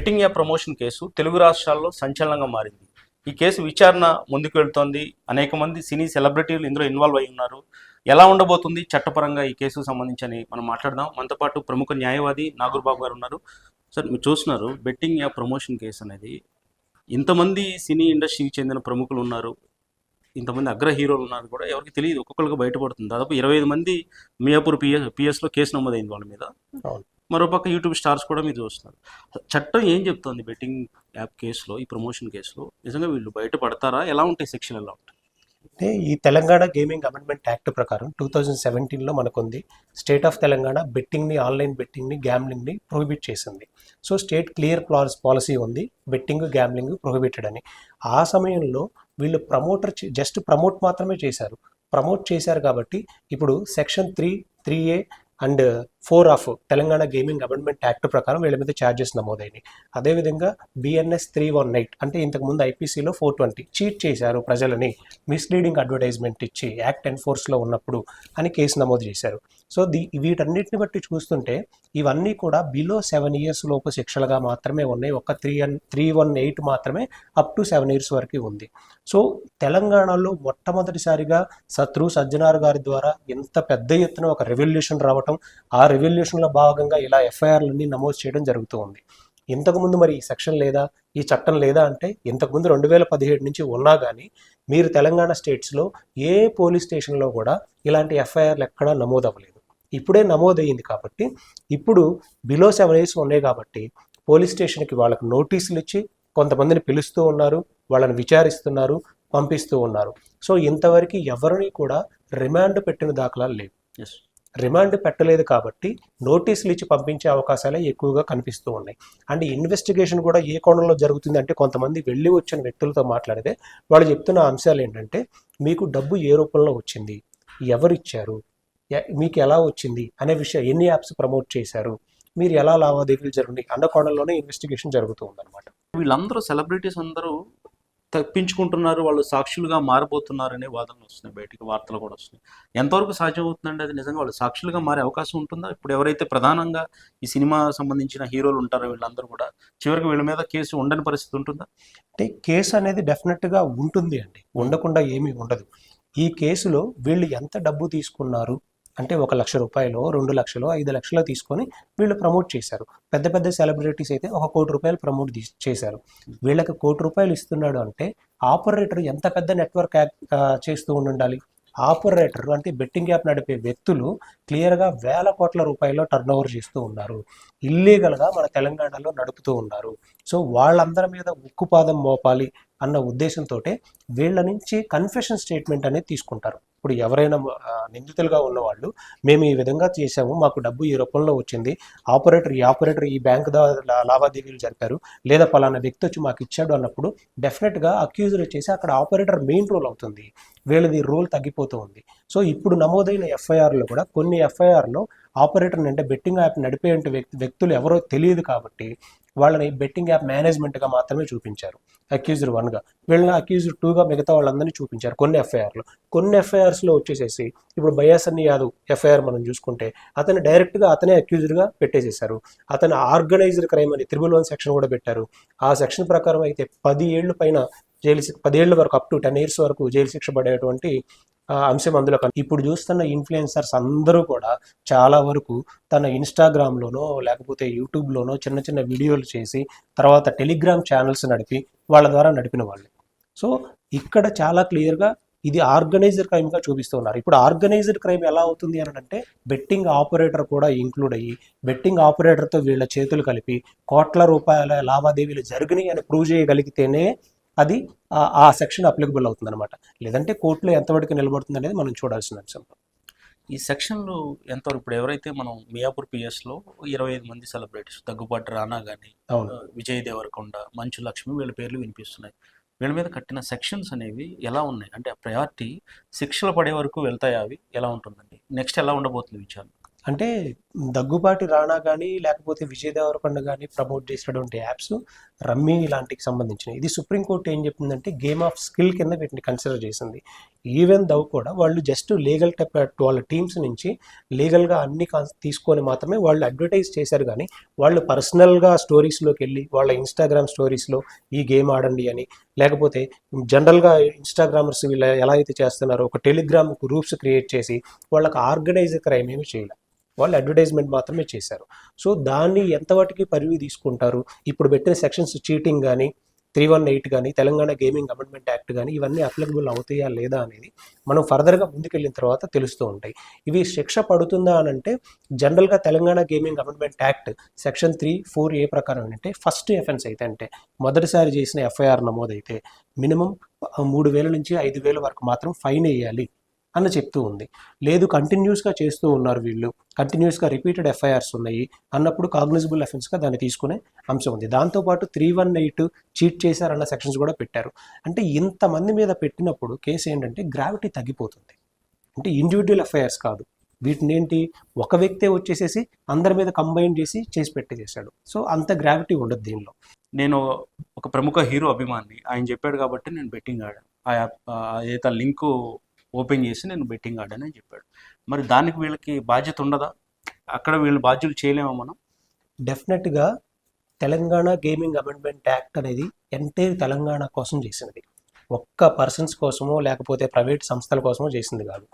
Betting app promotion case Telugu రాష్ట్రాల్లో సంచలనంగా మారింది. ఈ కేసు విచారణ ముందుకు వెళ్తోంది. అనేక మంది సినీ సెలబ్రిటీలు ఇందులో ఇన్వాల్వ్ అయి ఉన్నారు. ఎలా ఉండబోతుంది చట్టపరంగా ఈ కేసుకు సంబంధించి అని మనం మాట్లాడదాం. మనతో పాటు ప్రముఖ న్యాయవాది నాగూర్బాబు గారు ఉన్నారు. సార్, మీరు చూస్తున్నారు బెట్టింగ్ యాప్ ప్రమోషన్ కేసు అనేది ఇంతమంది సినీ ఇండస్ట్రీకి చెందిన ప్రముఖులు ఉన్నారు, ఇంతమంది అగ్ర హీరోలు ఉన్నారు కూడా ఎవరికి తెలియదు, ఒక్కొక్కరికి బయటపడుతుంది. దాదాపు 25 మంది మియాపూర్ పిఎస్లో కేసు నమోదైంది వాళ్ళ మీద. మరోపక్క యూట్యూబ్ స్టార్స్ కూడా మీరు చూస్తున్నారు. చట్టం ఏం చెప్తుంది బెట్టింగ్ యాప్ కేసులో, ఈ ప్రమోషన్ కేసులో నిజంగా వీళ్ళు బయటపడతారా? ఎలా ఉంటాయి సెక్షన్, ఎలా ఉంటాయి? అంటే ఈ తెలంగాణ గేమింగ్ అమెండ్మెంట్ యాక్ట్ ప్రకారం 2017లో మనకుంది. స్టేట్ ఆఫ్ తెలంగాణ బెట్టింగ్ని, ఆన్లైన్ బెట్టింగ్ని, గ్యామ్లింగ్ని ప్రొహిబిట్ చేసింది. సో స్టేట్ క్లియర్ పాలసీ ఉంది, బెట్టింగ్ గ్యామ్లింగ్ ప్రొహిబిటెడ్ అని. ఆ సమయంలో వీళ్ళు జస్ట్ ప్రమోట్ మాత్రమే చేశారు. ప్రమోట్ చేశారు కాబట్టి ఇప్పుడు section 3A and 4 of Telangana gaming amendment act ప్రకారం వీళ్ళ మీద ఛార్జెస్ నమోదైనాయి. అదేవిధంగా BNS 318 అంటే ఇంతకుముందు IPCలో 420 చీట్ చేశారు ప్రజలని, మిస్లీడింగ్ అడ్వర్టైజ్మెంట్ ఇచ్చి యాక్ట్ ఎన్ఫోర్స్లో ఉన్నప్పుడు అని కేసు నమోదు చేశారు. సో వీటన్నిటిని బట్టి చూస్తుంటే ఇవన్నీ కూడా బిలో 7 years లోపు శిక్షలుగా మాత్రమే ఉన్నాయి. ఒక 318 మాత్రమే అప్ టు 7 years వరకు ఉంది. సో తెలంగాణలో మొట్టమొదటిసారిగా సజ్జనార్ గారి ద్వారా ఇంత పెద్ద ఎత్తున ఒక రెవల్యూషన్ రావటం, ఆ రెవల్యూషన్లో భాగంగా ఇలా FIRలన్నీ నమోదు చేయడం జరుగుతూ ఉంది. ఇంతకుముందు మరి ఈ సెక్షన్ లేదా, ఈ చట్టం లేదా అంటే ఇంతకుముందు 2017 నుంచి ఉన్నా కానీ మీరు తెలంగాణ స్టేట్స్లో ఏ పోలీస్ స్టేషన్లో కూడా ఇలాంటి FIRలు ఎక్కడా నమోదు అవ్వలేదు. ఇప్పుడే నమోదయ్యింది కాబట్టి ఇప్పుడు బిలో 7 years ఉన్నాయి కాబట్టి పోలీస్ స్టేషన్కి వాళ్ళకు నోటీసులు ఇచ్చి కొంతమందిని పిలుస్తూ ఉన్నారు, వాళ్ళని విచారిస్తున్నారు, పంపిస్తూ ఉన్నారు. సో ఇంతవరకు ఎవరిని కూడా రిమాండ్ పెట్టిన దాఖలాలు లేవు. రిమాండ్ పెట్టలేదు కాబట్టి నోటీసులు ఇచ్చి పంపించే అవకాశాలే ఎక్కువగా కనిపిస్తూ ఉన్నాయి. అండ్ ఇన్వెస్టిగేషన్ కూడా ఏ కోణంలో జరుగుతుంది అంటే కొంతమంది వెళ్ళి వచ్చిన వ్యక్తులతో మాట్లాడితే వాళ్ళు చెప్తున్న అంశాలు ఏంటంటే, మీకు డబ్బు ఏ రూపంలో వచ్చింది, ఎవరిచ్చారు, మీకు ఎలా వచ్చింది అనే విషయం, ఎన్ని యాప్స్ ప్రమోట్ చేశారు, మీరు ఎలా లావాదేవీలు జరిగినాయి అన్న కోణంలోనే ఇన్వెస్టిగేషన్ జరుగుతూ ఉందన్నమాట. వీళ్ళందరూ సెలబ్రిటీస్ అందరూ తప్పించుకుంటున్నారు, వాళ్ళు సాక్షులుగా మారిపోతున్నారనే వాదనలు వస్తున్నాయి, బయటికి వార్తలు కూడా వస్తున్నాయి. ఎంతవరకు సాధ్యం అవుతుందండి అది? నిజంగా వాళ్ళు సాక్షులుగా మారే అవకాశం ఉంటుందా? ఇప్పుడు ఎవరైతే ప్రధానంగా ఈ సినిమా సంబంధించిన హీరోలు ఉంటారో వీళ్ళందరూ కూడా చివరికి వీళ్ళ మీద కేసు ఉండని పరిస్థితి ఉంటుందా? అంటే కేసు అనేది డెఫినెట్గా ఉంటుంది అండి, ఉండకుండా ఏమీ ఉండదు. ఈ కేసులో వీళ్ళు ఎంత డబ్బు తీసుకున్నారు అంటే 1 లక్ష రూపాయలు, 2 లక్షలు, 5 లక్షలు తీసుకొని వీళ్ళు ప్రమోట్ చేశారు. పెద్ద పెద్ద సెలబ్రిటీస్ అయితే 1 కోటి రూపాయలు ప్రమోట్ చేశారు. వీళ్ళకి 1 కోటి రూపాయలు ఇస్తున్నాడు అంటే ఆపరేటర్ ఎంత పెద్ద నెట్వర్క్ చేస్తూ ఉండాలి. ఆపరేటర్ అంటే బెట్టింగ్ యాప్ నడిపే వ్యక్తులు క్లియర్గా వేల కోట్ల రూపాయలు టర్న్ ఓవర్ చేస్తూ ఉన్నారు, ఇల్లీగల్గా మన తెలంగాణలో నడుపుతూ ఉన్నారు. సో వాళ్ళందరి మీద ఉక్కుపాదం మోపాలి అన్న ఉద్దేశంతో వీళ్ళ నుంచి కన్ఫెషన్ స్టేట్మెంట్ అనేది తీసుకుంటారు. ఇప్పుడు ఎవరైనా నిందితులుగా ఉన్నవాళ్ళు, మేము ఈ విధంగా చేసాము, మాకు డబ్బు ఈ రూపంలో వచ్చింది, ఆపరేటర్ ఈ బ్యాంక్ లావాదేవీలు జరిపారు, లేదా పలానా వ్యక్తి వచ్చి మాకు ఇచ్చాడు అన్నప్పుడు డెఫినెట్గా అక్యూజర్ వచ్చేసి అక్కడ ఆపరేటర్ మెయిన్ రోల్ అవుతుంది, వీళ్ళది రోల్ తగ్గిపోతూ ఉంది. సో ఇప్పుడు నమోదైన FIRలో కూడా కొన్ని FIRలో ఆపరేటర్ని అంటే బెట్టింగ్ యాప్ నడిపే వ్యక్తులు ఎవరో తెలియదు కాబట్టి వాళ్ళని బెట్టింగ్ యాప్ మేనేజ్మెంట్గా మాత్రమే చూపించారు అక్యూజర్ 1గా. వీళ్ళని అక్యూజర్ 2గా మిగతా వాళ్ళందరినీ చూపించారు కొన్ని FIRలో. కొన్ని FIRస్లో వచ్చేసేసి ఇప్పుడు బయాసన్ని యాదవ్ FIR మనం చూసుకుంటే అతను డైరెక్ట్గా అతనే అక్యూజర్గా పెట్టేసేశారు. అతను ఆర్గనైజ్డ్ క్రైమ్ అని 111 సెక్షన్ కూడా పెట్టారు. ఆ సెక్షన్ ప్రకారం అయితే 10 ఏళ్ళు పైన 10 ఏళ్ళ వరకు అప్ టు 10 years వరకు జైలు శిక్ష పడేటువంటి అంశం అందులో. ఇప్పుడు చూస్తున్న ఇన్ఫ్లుయెన్సర్స్ అందరూ కూడా చాలా వరకు తన ఇన్స్టాగ్రామ్లోనో లేకపోతే యూట్యూబ్లోనో చిన్న చిన్న వీడియోలు చేసి తర్వాత టెలిగ్రామ్ ఛానల్స్ నడిపి వాళ్ళ ద్వారా నడిపిన వాళ్ళే. సో ఇక్కడ చాలా క్లియర్గా ఇది ఆర్గనైజ్డ్ క్రైమ్గా చూపిస్తూ ఉన్నారు. ఇప్పుడు ఆర్గనైజ్డ్ క్రైమ్ ఎలా అవుతుంది అని అంటే బెట్టింగ్ ఆపరేటర్ కూడా ఇంక్లూడ్ అయ్యి బెట్టింగ్ ఆపరేటర్తో వీళ్ళ చేతులు కలిపి కోట్ల రూపాయల లావాదేవీలు జరిగినాయి అని ప్రూవ్ చేయగలిగితేనే అది ఆ సెక్షన్ అప్లికబుల్ అవుతుంది అనమాట. లేదంటే కోర్టులో ఎంతవరకు నిలబడుతుంది అనేది మనం చూడాల్సిన అంశం. ఈ సెక్షన్లు ఎంతవరకు, ఇప్పుడు ఎవరైతే మనం మియాపూర్ పిఎస్లో 25 మంది సెలబ్రిటీస్, దగ్గుబాటి రానా కానీ, విజయ్ దేవరకొండ, మంచు లక్ష్మి, వీళ్ళ పేర్లు వినిపిస్తున్నాయి. వీళ్ళ మీద కట్టిన సెక్షన్స్ అనేవి ఎలా ఉన్నాయి అంటే ప్రయారిటీ శిక్షలు పడే వరకు వెళ్తాయి, అవి ఎలా ఉంటుందండి? నెక్స్ట్ ఎలా ఉండబోతుంది విచారణ? అంటే దగ్గుపాటి రాణా కానీ లేకపోతే విజయ్ దేవరకొండ కానీ ప్రమోట్ చేసినటువంటి యాప్స్ రమ్మీ ఇలాంటికి సంబంధించినవి. ఇది సుప్రీంకోర్టు ఏం చెప్తుందంటే గేమ్ ఆఫ్ స్కిల్ కింద వీటిని కన్సిడర్ చేసింది. ఈవెన్ దవ్ కూడా వాళ్ళు జస్ట్ లీగల్ వాళ్ళ టీమ్స్ నుంచి లీగల్గా అన్ని తీసుకొని మాత్రమే వాళ్ళు అడ్వర్టైజ్ చేశారు, కానీ వాళ్ళు పర్సనల్గా స్టోరీస్లోకి వెళ్ళి వాళ్ళ ఇన్స్టాగ్రామ్ స్టోరీస్లో ఈ గేమ్ ఆడండి అని, లేకపోతే జనరల్గా ఇన్స్టాగ్రామర్స్ వీళ్ళు ఎలా అయితే చేస్తున్నారో ఒక టెలిగ్రామ్ గ్రూప్స్ క్రియేట్ చేసి వాళ్ళకి ఆర్గనైజ్డ్ క్రైమ్ ఏమి చేయలేదు, వాళ్ళు అడ్వర్టైజ్మెంట్ మాత్రమే చేశారు. సో దాన్ని ఎంతవాటికి పరివి తీసుకుంటారు? ఇప్పుడు పెట్టిన సెక్షన్స్ చీటింగ్ కానీ 318 కానీ తెలంగాణ గేమింగ్ అమెండ్మెంట్ యాక్ట్ కానీ ఇవన్నీ అప్లికబుల్ అవుతాయా లేదా అనేది మనం ఫర్దర్గా ముందుకెళ్ళిన తర్వాత తెలుస్తూ ఉంటాయి. ఇవి శిక్ష పడుతుందా అని అంటే జనరల్గా Telangana gaming amendment act section 3(4)A ప్రకారం ఏంటంటే ఫస్ట్ ఎఫెన్స్ అయితే అంటే మొదటిసారి చేసిన ఎఫ్ఐఆర్ నమోదైతే మినిమం 3,000 నుంచి 5,000 వరకు మాత్రం ఫైన్ వేయాలి అని చెప్తూ ఉంది. లేదు కంటిన్యూస్గా చేస్తూ ఉన్నారు వీళ్ళు, కంటిన్యూస్గా రిపీటెడ్ ఎఫ్ఐఆర్స్ ఉన్నాయి అన్నప్పుడు కాగ్నిజబుల్ అఫెన్స్గా దాన్ని తీసుకునే అంశం ఉంది. దాంతోపాటు 318 చీట్ చేశారన్న సెక్షన్స్ కూడా పెట్టారు. అంటే ఇంతమంది మీద పెట్టినప్పుడు కేసు ఏంటంటే గ్రావిటీ తగ్గిపోతుంది. అంటే ఇండివిజువల్ ఎఫ్ఐఆర్స్ కాదు, వీటిని ఏంటి ఒక వ్యక్తే వచ్చేసేసి అందరి మీద కంబైన్ చేసి పెట్టేసేసాడు. సో అంత గ్రావిటీ ఉండదు దీనిలో. నేను ఒక ప్రముఖ హీరో అభిమాని, ఆయన చెప్పాడు కాబట్టి నేను బెట్టింగ్ ఆడాను, ఆ యాప్ ఏదైతే లింకు ఓపెన్ చేసి నేను బెట్టింగ్ ఆడానని చెప్పాడు. మరి దానికి వీళ్ళకి బాధ్యత ఉండదా? అక్కడ వీళ్ళు బాధ్యులు చేయలేమా మనం? డెఫినెట్గా తెలంగాణ గేమింగ్ అమెండ్మెంట్ యాక్ట్ అనేది ఎంటైర్ తెలంగాణ కోసం చేసినది, ఒక్క పర్సన్స్ కోసమో లేకపోతే ప్రైవేట్ సంస్థల కోసమో చేసింది కాదు.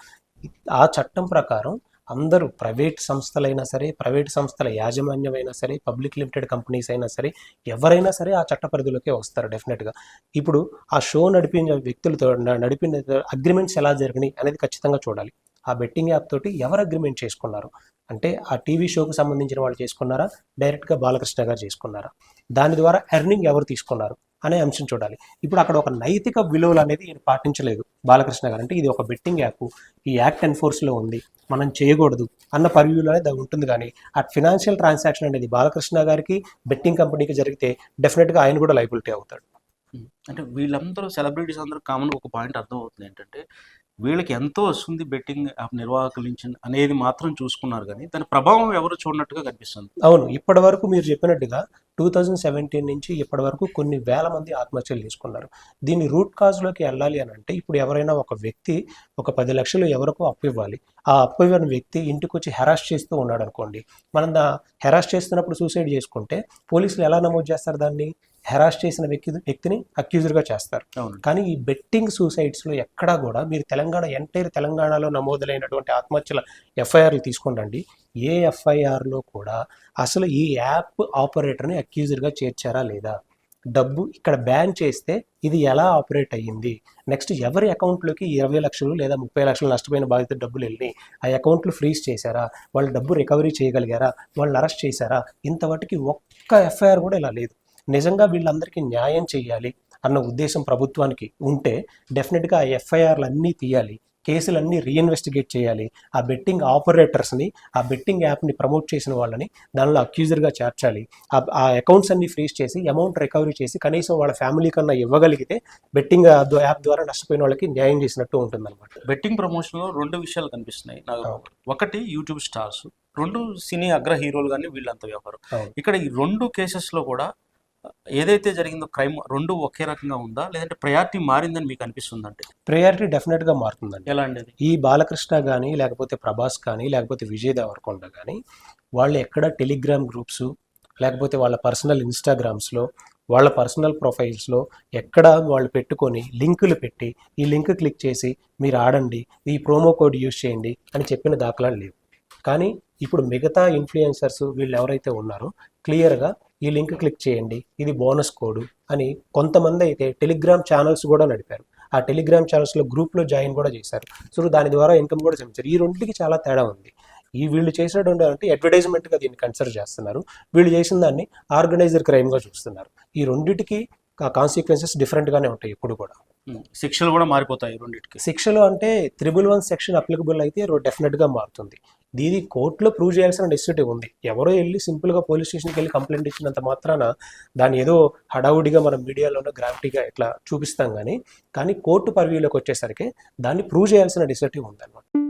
ఆ చట్టం ప్రకారం అందరూ ప్రైవేట్ సంస్థలైనా సరే, ప్రైవేట్ సంస్థల యాజమాన్యమైనా సరే, పబ్లిక్ లిమిటెడ్ కంపెనీస్ అయినా సరే, ఎవరైనా సరే ఆ చట్ట పరిధిలోకే వస్తారు డెఫినెట్గా. ఇప్పుడు ఆ షో నడిపిన వ్యక్తులతో నడిపిన అగ్రిమెంట్స్ ఎలా జరిగినాయి అనేది ఖచ్చితంగా చూడాలి. ఆ బెట్టింగ్ యాప్ తోటి ఎవరు అగ్రిమెంట్ చేసుకున్నారు అంటే ఆ టీవీ షోకు సంబంధించిన వాళ్ళు చేసుకున్నారా, డైరెక్ట్గా బాలకృష్ణ గారు చేసుకున్నారా, దాని ద్వారా ఎర్నింగ్ ఎవరు తీసుకున్నారు అనే అంశం చూడాలి. ఇప్పుడు అక్కడ ఒక నైతిక విలువలు అనేది ఈయన పాటించలేదు బాలకృష్ణ గారు. అంటే ఇది ఒక బెట్టింగ్ యాప్, ఈ యాక్ట్ ఎన్ఫోర్స్లో ఉంది, మనం చేయకూడదు అన్న పరివ్యూలో అనేది ఉంటుంది. కానీ ఆ ఫినాన్షియల్ ట్రాన్సాక్షన్ అనేది బాలకృష్ణ గారికి బెట్టింగ్ కంపెనీకి జరిగితే డెఫినెట్గా ఆయన కూడా లైబిలిటీ అవుతాడు. అంటే వీళ్ళందరూ సెలబ్రిటీస్ అందరూ కామన్ ఒక పాయింట్ అర్థం అవుతుంది ఏంటంటే వీళ్ళకి ఎంతో వస్తుంది బెట్టింగ్ యాప్ నిర్వాహకుల నుంచి అనేది మాత్రం చూసుకున్నారు, కానీ దాని ప్రభావం ఎవరు చూడనట్టుగా కనిపిస్తుంది. అవును, ఇప్పటి వరకు మీరు చెప్పినట్టుగా 2017 నుంచి ఇప్పటి వరకు కొన్ని వేల మంది ఆత్మహత్యలు చేసుకున్నారు. దీని రూట్ కాజ్లోకి వెళ్ళాలి అని అంటే ఇప్పుడు ఎవరైనా ఒక వ్యక్తి ఒక 10 లక్షలు ఎవరికో అప్పు ఇవ్వాలి, ఆ అప్పు ఇవ్వని వ్యక్తి ఇంటికి వచ్చి హెరాస్ చేస్తూ ఉన్నాడు అనుకోండి, మనం హెరాస్ చేస్తున్నప్పుడు సూసైడ్ చేసుకుంటే పోలీసులు ఎలా నమోదు చేస్తారు? దాన్ని హెరాస్ చేసిన వ్యక్తిని అక్యూజర్గా చేస్తారు. కానీ ఈ బెట్టింగ్ సూసైడ్స్లో ఎక్కడా కూడా మీరు ఎంటైర్ తెలంగాణలో నమోదులైనటువంటి ఆత్మహత్యల ఎఫ్ఐఆర్లు తీసుకోండి, ఏ ఎఫ్ఐఆర్లో కూడా అసలు ఈ యాప్ ఆపరేటర్ని అక్యూజర్గా చేర్చారా లేదా, డబ్బు ఇక్కడ బ్యాన్ చేస్తే ఇది ఎలా ఆపరేట్ అయ్యింది, నెక్స్ట్ ఎవరి అకౌంట్లోకి 20 లక్షలు లేదా 30 లక్షలు నష్టపోయిన బాధిత డబ్బులు వెళ్ళి ఆ అకౌంట్లు ఫ్రీజ్ చేశారా, వాళ్ళ డబ్బు రికవరీ చేయగలిగారా, వాళ్ళని అరెస్ట్ చేశారా, ఇంతవాటికి ఒక్క ఎఫ్ఐఆర్ కూడా ఇలా లేదు. నిజంగా వీళ్ళందరికీ న్యాయం చేయాలి అన్న ఉద్దేశం ప్రభుత్వానికి ఉంటే డెఫినెట్గా ఆ ఎఫ్ఐఆర్లు అన్నీ తీయాలి, కేసులన్నీ రీఇన్వెస్టిగేట్ చేయాలి, ఆ బెట్టింగ్ ఆపరేటర్స్ని, ఆ బెట్టింగ్ యాప్ని ప్రమోట్ చేసిన వాళ్ళని దానిలో అక్యూజర్గా చేర్చాలి, ఆ అకౌంట్స్ అన్ని ఫ్రీజ్ చేసి అమౌంట్ రికవరీ చేసి కనీసం వాళ్ళ ఫ్యామిలీ కన్నా ఇవ్వగలిగితే బెట్టింగ్ యాప్ ద్వారా నష్టపోయిన వాళ్ళకి న్యాయం చేసినట్టు ఉంటుందన్నమాట. బెట్టింగ్ ప్రమోషన్లో 2 విషయాలు కనిపిస్తున్నాయి నాకు. ఒకటి యూట్యూబ్ స్టార్స్, 2 సినీ అగ్ర హీరోలు కానీ వీళ్ళంత వ్యవహారం. ఇక్కడ ఈ 2 కేసెస్లో కూడా ఏదైతే జరిగిందో క్రైమ్ 2 ఒకే రకంగా ఉందా, లేదంటే ప్రయారిటీ మారిందని మీకు అనిపిస్తుందంటే? ప్రయారిటీ డెఫినెట్గా మారుతుందండి. ఎలా అండి? ఈ బాలకృష్ణ కానీ లేకపోతే ప్రభాస్ కానీ లేకపోతే విజయ్ దేవరకొండ కానీ వాళ్ళు ఎక్కడ టెలిగ్రామ్ గ్రూప్స్ లేకపోతే వాళ్ళ పర్సనల్ ఇన్స్టాగ్రామ్స్లో వాళ్ళ పర్సనల్ ప్రొఫైల్స్లో ఎక్కడ వాళ్ళు పెట్టుకొని లింకులు పెట్టి ఈ లింక్ క్లిక్ చేసి మీరు ఆడండి, ఈ ప్రోమో కోడ్ యూజ్ చేయండి అని చెప్పిన దాఖలాలు లేవు. కానీ ఇప్పుడు మిగతా ఇన్ఫ్లుయెన్సర్స్ వీళ్ళు ఎవరైతే ఉన్నారో క్లియర్గా ఈ లింక్ క్లిక్ చేయండి, ఇది బోనస్ కోడ్ అని కొంతమంది అయితే టెలిగ్రామ్ ఛానల్స్ కూడా నడిపారు, ఆ టెలిగ్రామ్ ఛానల్స్లో గ్రూప్లో జాయిన్ కూడా చేశారు. సో దాని ద్వారా ఇన్కమ్ కూడా సంపాదించారు. ఈ రెండింటికి చాలా తేడా ఉంది. వీళ్ళు చేసినటువంటి అంటే అడ్వర్టైజ్మెంట్గా దీన్ని కన్సిడర్ చేస్తున్నారు, వీళ్ళు చేసిన దాన్ని ఆర్గనైజర్ క్రైమ్గా చూస్తున్నారు. ఈ రెండింటికి కాన్సిక్వెన్సెస్ డిఫరెంట్గానే ఉంటాయి ఎప్పుడు కూడా. శిక్షలు కూడా మారిపోతాయి రెండింటికి. శిక్షలు అంటే 311 సెక్షన్ అప్లికబుల్ అయితే డెఫినెట్గా మారుతుంది. దీని కోర్టులో ప్రూవ్ చేయాల్సిన నెసెసిటీ ఉంది. ఎవరో వెళ్ళి సింపుల్గా పోలీస్ స్టేషన్కి వెళ్ళి కంప్లైంట్ ఇచ్చినంత మాత్రాన దాన్ని ఏదో హడావుడిగా మనం మీడియాలోనో గ్రావిటీగా ఇట్లా చూపిస్తాం కానీ కోర్టు పరివ్యూలోకి వచ్చేసరికి దాన్ని ప్రూవ్ చేయాల్సిన నెసెసిటీ ఉందన్నమాట.